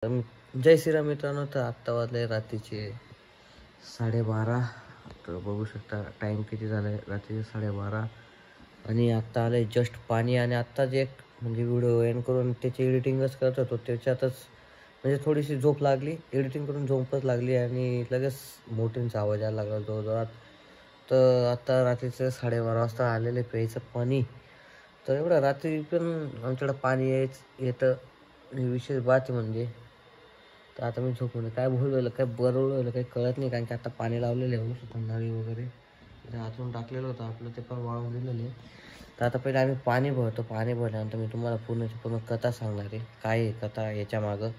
जय श्रीराम मित्रांनो. तर आत्ता वाजले रात्रीचे 12:30. तर बघू शकता टाईम किती झाला आहे, रात्रीचे 12:30. आणि आत्ता आलं आहे जस्ट पाणी. आणि आत्ताच एक म्हणजे व्हिडिओ एंड करून त्याची एडिटिंगच करत होतो, त्याच्यातच म्हणजे थोडीशी झोप लागली, एडिटिंग करून झोपच लागली आणि लगेच मोठ्यांचा आवाज यायला लागला जोरजोरात. तर आत्ता रात्रीचे 12:30 वाजता आलेले प्यायचं पाणी. तर एवढं रात्री पण आमच्याकडं पाणी येतं. विशेष बात म्हणजे तर आता मी झोपून काय बोलवलं काय बरवलं काही कळत नाही, कारण की आता पाणी लावलेलं आहे नळी वगैरे हातून टाकलेलं होतं आपलं, ते पण वाळून दिलेलं आहे. तर आता पहिले आम्ही पाणी भरतो. पाणी भरल्यानंतर मी तुम्हाला पूर्ण कथा सांगणार आहे, काय आहे कथा याच्या मागं.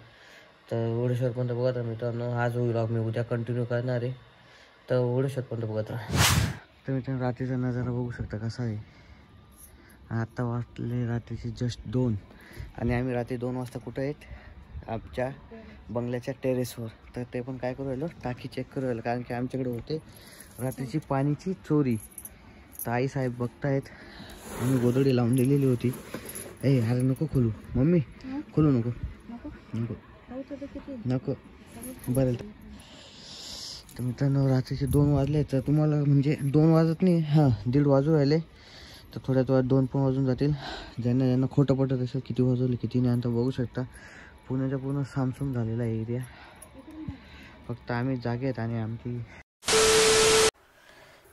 तर ओढेश्वरपर्यंत बघत राहा मित्रांनो. आज व्लॉग मी उद्या कंटिन्यू करणार आहे, तर ओढेश्वरपर्यंत बघत राहा. तर मित्रांनो रात्रीचा नजारा बघू शकता कसा आहे. आत्ता वाजले रात्रीचे जस्ट 2. आणि आम्ही रात्री 2 वाजता कुठं आहेत, आमच्या बंगल्याच्या टेरेसवर. तर ते पण काय करू राहिलो, टाकी चेक करू राहिलो, कारण की आमच्याकडे होते रात्रीची पाणीची चोरी. तर आई साहेब बघतायत. आम्ही गोदडी लावून दिलेली होती. अरे नको खोलू मम्मी, खोलू नको नको नको बरं. तर मित्रांनो रात्रीचे 2 वाजले. तर तुम्हाला म्हणजे 2 वाजत नाही, 1:30 वाजू राहिले. तर थोड्याच वेळात 2 पण वाजून जातील. ज्यांना खोटं पटत असेल किती वाजवले किती नाही, आता बघू शकता पुण्याच्या पूर्ण सामसूम झालेला आहे एरिया. फक्त आम्ही जागे आहेत आणि आमची.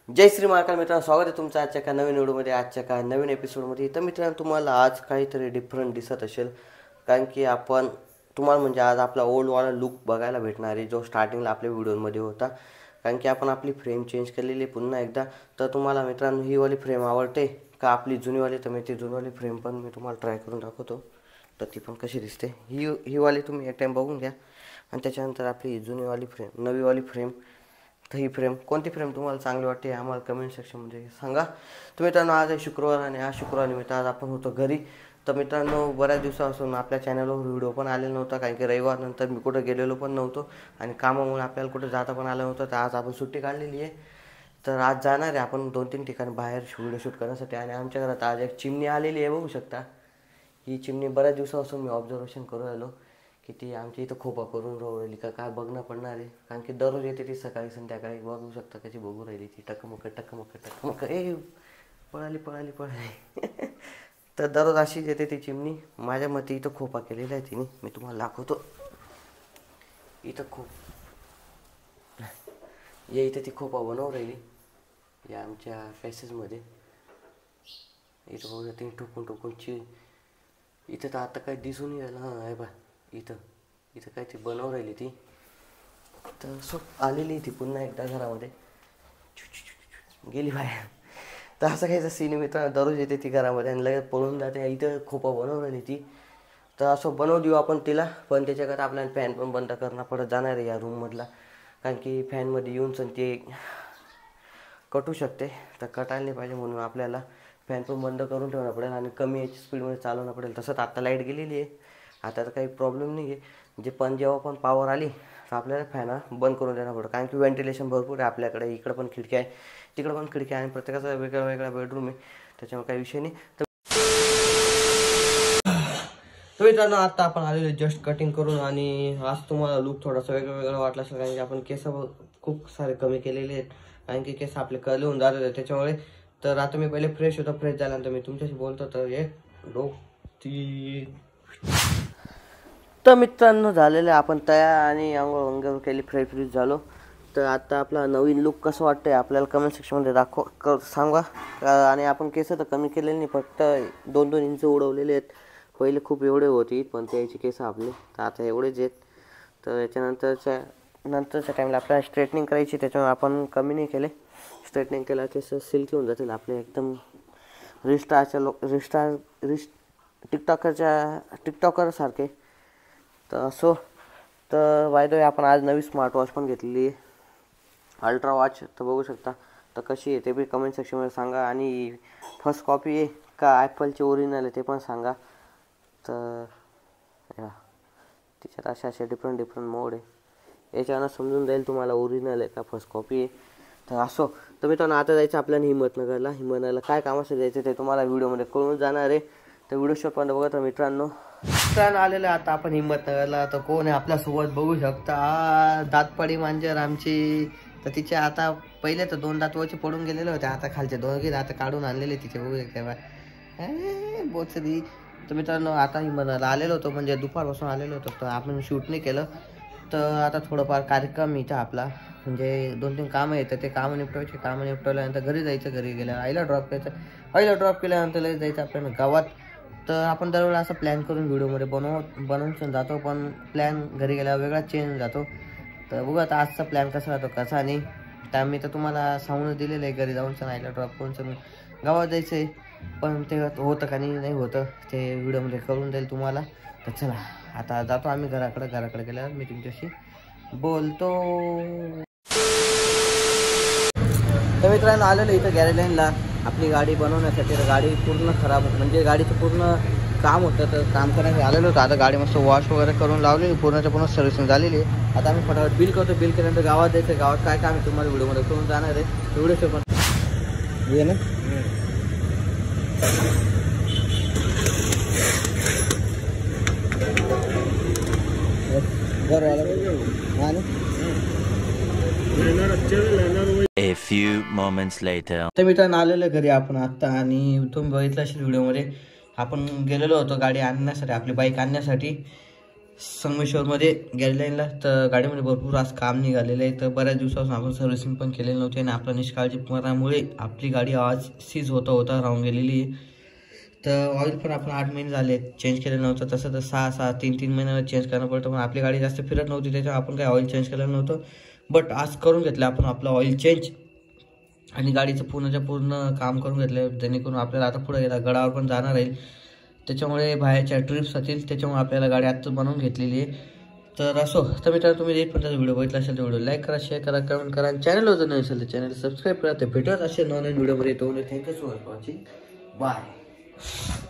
जय श्री महाकाल मित्रांनो, स्वागत आहे तुमचं आजच्या का नवीन व्हिडिओमध्ये, आजच्या का नवीन एपिसोडमध्ये. तर मित्रांनो तुम्हाला आज काहीतरी डिफरंट दिसत असेल, कारण की आपण तुम्हाला म्हणजे आज आपला ओल्डवाला लुक बघायला भेटणार आहे, जो स्टार्टिंगला आपल्या व्हिडिओमध्ये होता. कारण की आपण आपली फ्रेम चेंज केलेली आहे पुन्हा एकदा. तर तुम्हाला मित्रांनो ही वाली फ्रेम आवडते का आपली जुनीवाली, तर मी ती जुनीवाली फ्रेम पण मी तुम्हाला ट्राय करून दाखवतो. तर ती पण कशी दिसते ही वाली तुम्ही एक टाईम बघून घ्या. आणि त्याच्यानंतर आपली जुनीवाली फ्रेम, नवीवाली फ्रेम. तर ही फ्रेम कोणती फ्रेम तुम्हाला चांगली वाटते आम्हाला कमेंट सेक्शनमध्ये सांगा. तर मित्रांनो आज आहे शुक्रवार आणि आज शुक्रवारनिमित्त आज आपण होतो घरी. तर मित्रांनो बऱ्याच दिवसापासून आपल्या चॅनलवर व्हिडिओ पण आलेला नव्हता, कारण की रविवार नंतर मी कुठं गेलेलो पण नव्हतो आणि कामामुळे आपल्याला कुठं जाता पण आलं नव्हतं. तर आज आपण सुट्टी काढलेली आहे. तर आज जाणार आहे आपण 2-3 ठिकाणी बाहेर व्हिडिओ शूट करण्यासाठी. आणि आमच्या घरात आज एक चिमणी आलेली आहे, बघू शकता. ही चिमणी बऱ्याच दिवसापासून मी ऑब्झर्वेशन करू राहिलो की ती आमच्या इथं खोपा करून राहिली का काय बघणं पडणार आहे, कारण की दररोज येते ती सकाळी संध्याकाळी. बघू शकता कशी बघू राहिली ती टकमक. पळाली. तर दररोज अशीच येते ती चिमणी. माझ्या मते इथं खोपा केलेला आहे तिने, मी तुम्हाला दाखवतो. इथं इथं ती खोपा बनवून राहिली या आमच्या पॅसेजमध्ये. इथं बघू ती ठोकून इथं तर आता काही दिसून नाही राहिलं. आहे बा इथं काय ती बनवून राहिली ती. तर आलेली ती पुन्हा एकदा घरामध्ये गेली बाहेर. तर असं काहीचा सीन मित्रांनो, दररोज येते ती घरामध्ये आणि लगेच पळून जाते. इथं खोपा बनवून राहिली ती. तर असं बनवू देऊ आपण तिला, पण त्याच्याकडे आपल्याला फॅन पण बंद करणं पडत जाणार आहे या रूममधला, कारण की फॅनमध्ये येऊन ते कटू शकते. तर कटायला नाही पाहिजे म्हणून आपल्याला फॅन पण बंद करून ठेवणं पडेल आणि कमी स्पीडमध्ये चालवणं पडेल. तसंच आता लाईट गेलेली आहे, आता तर काही प्रॉब्लेम नाही आहे. पण जेव्हा पण पॉवर आली तर आपल्याला फॅन बंद करून देणं पडेल, कारण की व्हेंटिलेशन भरपूर आहे आपल्याकडे. इकडं पण खिडक्या आहे, तिकडं पण खिडक्या आहे आणि प्रत्येकाचा वेगळा बेडरूम आहे, त्याच्यामुळे काही विषय नाही. तर मित्रांनो आता आपण आलेलो जस्ट कटिंग करून. आणि आज तुम्हाला लुक थोडासा वेगळा वाटला असेल, कारण की आपण केस खूप सारे कमी केलेले आहेत, कारण की केस आपले कर्ली होऊन जात होते त्याच्यामुळे. तर आता मी पहिले फ्रेश झाल्यानंतर मी तुमच्याशी बोलतो. तर तर मित्रांनो झालेलं आपण तयार आणि अंघोळ केली, फ्रेश झालो. तर आता आपला नवीन लुक कसं वाटतंय आपल्याला कमेंट सेक्शनमध्ये सांगा. आणि आपण केस तर कमी केलेले नाही, फक्त 2-2 इंच उडवलेले आहेत. पहिले खूप एवढे होती पण त्याची केस आपले, तर आता एवढेच आहेत. तर याच्यानंतरच्या टाईमला आपल्याला स्ट्रेटनिंग करायची, त्याच्यामुळे आपण कमी नाही केले. स्ट्रेटनिंग केला केस सिल्की होऊन जातील आपले एकदम टिकटॉकर सारखे. तर असो. तर बाय द वे आपण आज नवी स्मार्ट वॉच पण घेतलेली आहे, अल्ट्रा वॉच. तर बघू शकता. तर कशी आहे ते बी कमेंट सेक्शनमध्ये सांगा. आणि फर्स्ट कॉपी आहे का ॲपलची ओरिजिनल आहे ते पण सांगा. तर तिच्यात असे डिफरंट मोड आहे, याच्यानं समजून जाईल तुम्हाला ओरिजिनल आहे का फर्स्ट कॉपी आहे. तर असो. तर मित्रांनो आता जायचं आपल्याला हिम्मतनगरला काय कामासाठी जायचं ते तुम्हाला व्हिडिओमध्ये कळून जाणार आहे. तर व्हिडिओ शॉपमध्ये बघा. तर मित्रांनो सण आलेला आता आपण हिंमतनगरला. तर कोण आहे आपल्यासोबत बघू शकता, दातपाडी मांजर आमची. तर तिचे आता पहिले तर 2 दात वरचे पडून गेलेले होते, आता खालचे 2 दात काढून आणलेले तिचे. बघू शकता बोचरी. तर मित्रांनो आता हिंमतनगरला आलेलो होतो, म्हणजे दुपारपासून आलेलो होतो. तर आपण शूट नाही केलं. तर आता थोडंफार कार्यक्रम इथं आपला, म्हणजे 2-3 कामं येतं, ते कामं निपटवायचे. कामं निपटवल्यानंतर घरी जायचं. घरी गेल्यावर आईला ड्रॉप करायचं. आईला ड्रॉप केल्यानंतर लगेच जायचं आपल्याला गावात. तर आपण दरवेळेला असं प्लॅन करून व्हिडिओमध्ये बनवून जातो, पण प्लॅन घरी गेल्यावर वेगळा चेंज जातो. तर बघू आता आजचा प्लॅन कसा राहतो कसा नाही. तर मी तर तुम्हाला सांगून दिलेलं आहे, घरी जाऊन आईला ड्रॉप करून गावात जायचं आहे. पण ते होतं का नाही होतं ते व्हिडिओमध्ये करून जाईल तुम्हाला. तर चला आता जातो आम्ही घराकडे गेल्यावर मी तुमच्याशी बोलतो. तर मित्रांनो आलेलो इथं गॅरेज लाईनला आपली गाडी बनवण्यासाठी. तर गाडी पूर्ण खराब, म्हणजे गाडीचं पूर्ण काम होतं, तर काम करायला आलेलो होतं. आता गाडी मस्त वॉश वगैरे करून लावलेली, पूर्ण सर्व्हिसिंग झालेली आहे. आता आम्ही फटाफट बिल करतो. बिल केल्यानंतर गावात जायचं. गावात काय काम आहे तुम्हाला व्हिडिओमध्ये करून जाणार आहे. व्हिडिओ पण ये ना. A few moments later. तर मित्रांनो आलेलं घरी आपण आत्ता, आणि तुम्ही बघितलं असेल व्हिडिओमध्ये आपण गेलेलो होतो गाडी आणण्यासाठी, आपली बाईक आणण्यासाठी संगमेश्वरमध्ये गॅरेज लाईनला. तर गाडीमध्ये भरपूर आज काम निघालेलं आहे. तर बऱ्याच दिवसापासून आपण सर्व्हिसिंग पण केलेली नव्हती, आणि आपल्या निष्काळजीपणामुळे आपली गाडी आज सीज होता राहून गेलेली आहे. तर ऑइल पण आपण 8 महिने झाले चेंज केलं नव्हतं. तसं तर 3 महिन्याला चेंज करणं पडतं, पण आपली गाडी जास्त फिरत नव्हती, त्याच्यामुळे आपण काही ऑइल चेंज केलं नव्हतं. बट आज करून घेतलं आपण आपलं ऑइल चेंज, आणि गाडीचं पूर्ण काम करून घेतलं, जेणेकरून आपल्याला आता पुढे गेला गडावर पण जाणार आहे. त्याच्यामुळे बाहेरच्या ट्रिप्स असतील, त्याच्यामुळे आपल्याला गाडी आत्ताच बनवून घेतलेली आहे. तर असो. तर मित्रांनो तुम्ही पण त्याचा व्हिडिओ बघितला असेल तर व्हिडिओ लाईक करा, शेअर करा, कमेंट करा, आणि चॅनलवर जर नाही असेल तर चॅनल सबस्क्राईब करा. तर भेटत असेल नवीन व्हिडिओमध्ये. Thank you so much for watching. Bye.